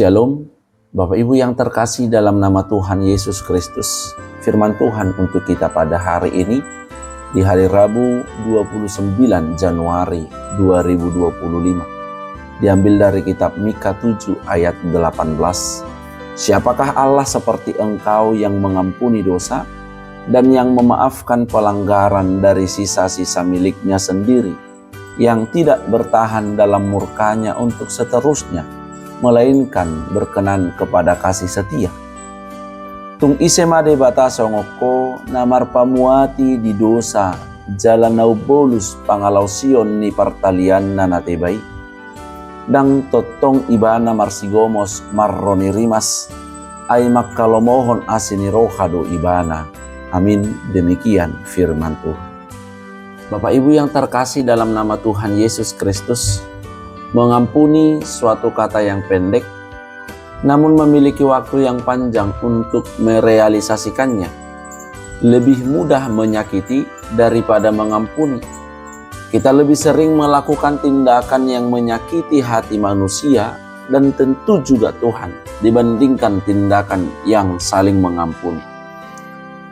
Shalom, Bapak Ibu yang terkasih dalam nama Tuhan Yesus Kristus. Firman Tuhan untuk kita pada hari ini, di hari Rabu 29 Januari 2025. Diambil dari kitab Mika 7 ayat 18. Siapakah Allah seperti engkau yang mengampuni dosa dan yang memaafkan pelanggaran dari sisa-sisa miliknya sendiri, yang tidak bertahan dalam murkanya untuk seterusnya, melainkan berkenan kepada kasih setia. Tung isemade bata songoko namar pamuati di dosa jalan nau bolus pangalau sion ni partalian nanatebai. Dang totong ibana marsigomos marroni rimas ay makkalomohon asini rohado ibana. Amin. Demikian firman Tuhan. Bapak Ibu yang terkasih dalam nama Tuhan Yesus Kristus, mengampuni suatu kata yang pendek, namun memiliki waktu yang panjang untuk merealisasikannya. Lebih mudah menyakiti daripada mengampuni. Kita lebih sering melakukan tindakan yang menyakiti hati manusia dan tentu juga Tuhan dibandingkan tindakan yang saling mengampuni.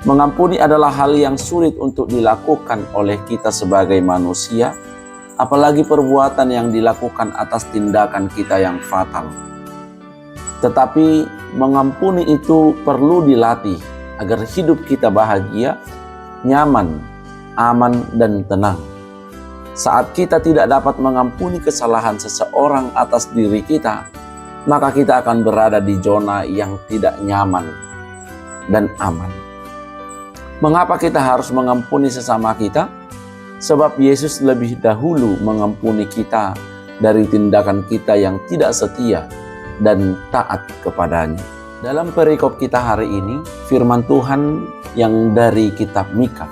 Mengampuni adalah hal yang sulit untuk dilakukan oleh kita sebagai manusia, apalagi perbuatan yang dilakukan atas tindakan kita yang fatal. Tetapi mengampuni itu perlu dilatih agar hidup kita bahagia, nyaman, aman, dan tenang. Saat kita tidak dapat mengampuni kesalahan seseorang atas diri kita, maka kita akan berada di zona yang tidak nyaman dan aman. Mengapa kita harus mengampuni sesama kita? Sebab Yesus lebih dahulu mengampuni kita dari tindakan kita yang tidak setia dan taat kepadanya. Dalam perikop kita hari ini, firman Tuhan yang dari kitab Mika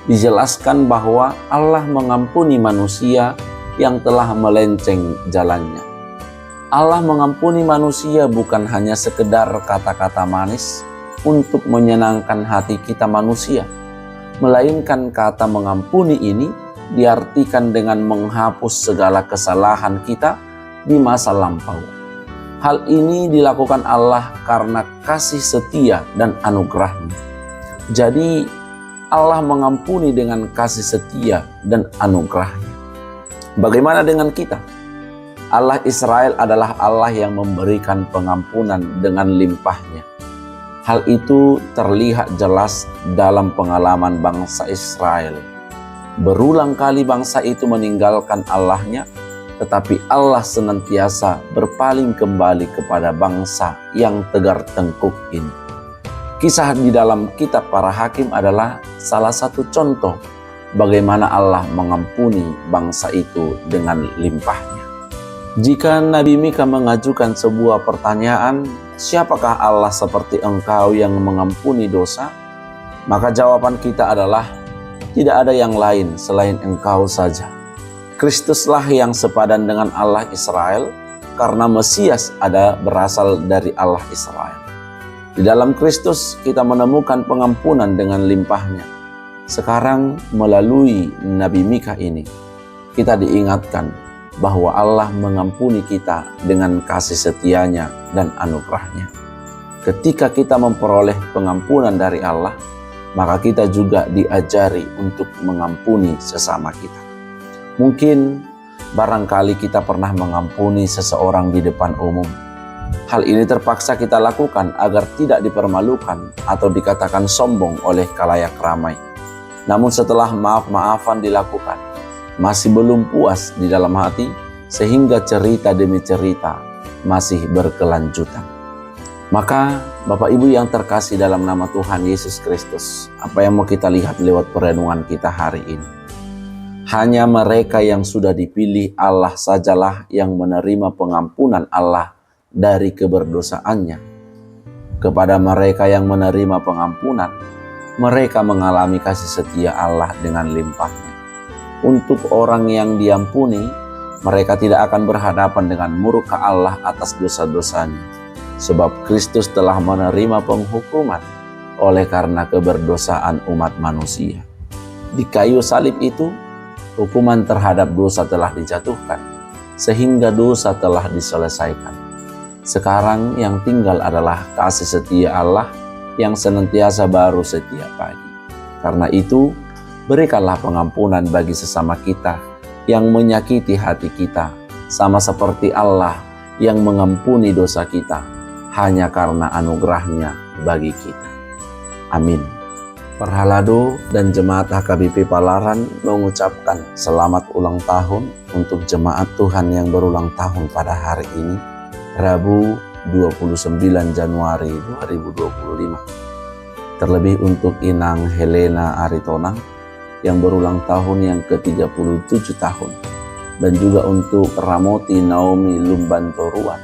dijelaskan bahwa Allah mengampuni manusia yang telah melenceng jalannya. Allah mengampuni manusia bukan hanya sekedar kata-kata manis untuk menyenangkan hati kita manusia, melainkan kata mengampuni ini diartikan dengan menghapus segala kesalahan kita di masa lampau. Hal ini dilakukan Allah karena kasih setia dan anugerah-Nya. Jadi Allah mengampuni dengan kasih setia dan anugerah-Nya. Bagaimana dengan kita? Allah Israel adalah Allah yang memberikan pengampunan dengan limpah-Nya. Hal itu terlihat jelas dalam pengalaman bangsa Israel. Berulang kali bangsa itu meninggalkan Allah-Nya, tetapi Allah senantiasa berpaling kembali kepada bangsa yang tegar tengkuk ini. Kisah di dalam kitab para hakim adalah salah satu contoh bagaimana Allah mengampuni bangsa itu dengan limpah-Nya. Jika Nabi Mika mengajukan sebuah pertanyaan, siapakah Allah seperti engkau yang mengampuni dosa? Maka jawaban kita adalah, tidak ada yang lain selain engkau saja. Kristuslah yang sepadan dengan Allah Israel, karena Mesias berasal dari Allah Israel. Di dalam Kristus kita menemukan pengampunan dengan limpah-Nya. Sekarang melalui Nabi Mika ini, kita diingatkan bahwa Allah mengampuni kita dengan kasih setia-Nya dan anugerah-Nya. Ketika kita memperoleh pengampunan dari Allah, maka kita juga diajari untuk mengampuni sesama kita. Mungkin barangkali kita pernah mengampuni seseorang di depan umum. Hal ini terpaksa kita lakukan agar tidak dipermalukan atau dikatakan sombong oleh khalayak ramai. Namun setelah maaf-maafan dilakukan, masih belum puas di dalam hati, sehingga cerita demi cerita masih berkelanjutan. Maka Bapak Ibu yang terkasih dalam nama Tuhan Yesus Kristus, apa yang mau kita lihat lewat perenungan kita hari ini? Hanya mereka yang sudah dipilih Allah sajalah yang menerima pengampunan Allah dari keberdosaannya. Kepada mereka yang menerima pengampunan, mereka mengalami kasih setia Allah dengan limpah-Nya. Untuk orang yang diampuni, mereka tidak akan berhadapan dengan murka Allah atas dosa-dosanya, sebab Kristus telah menerima penghukuman oleh karena keberdosaan umat manusia. Di kayu salib itu, hukuman terhadap dosa telah dijatuhkan, sehingga dosa telah diselesaikan. Sekarang yang tinggal adalah kasih setia Allah yang senantiasa baru setiap pagi. Karena itu, berikanlah pengampunan bagi sesama kita yang menyakiti hati kita, sama seperti Allah yang mengampuni dosa kita hanya karena anugerahnya bagi kita. Amin. Perhalado dan Jemaat HKBP Palaran mengucapkan selamat ulang tahun untuk jemaat Tuhan yang berulang tahun pada hari ini, Rabu 29 Januari 2025. Terlebih untuk Inang Helena Aritonang yang berulang tahun yang ke-37 tahun. Dan juga untuk Ramoti Naomi Lumbantoruan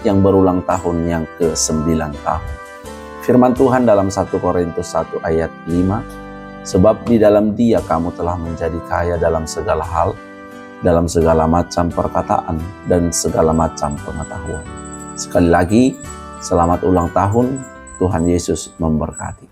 yang berulang tahun yang ke-9 tahun. Firman Tuhan dalam 1 Korintus 1 ayat 5, sebab di dalam Dia kamu telah menjadi kaya dalam segala hal, dalam segala macam perkataan dan segala macam pengetahuan. Sekali lagi, selamat ulang tahun, Tuhan Yesus memberkati.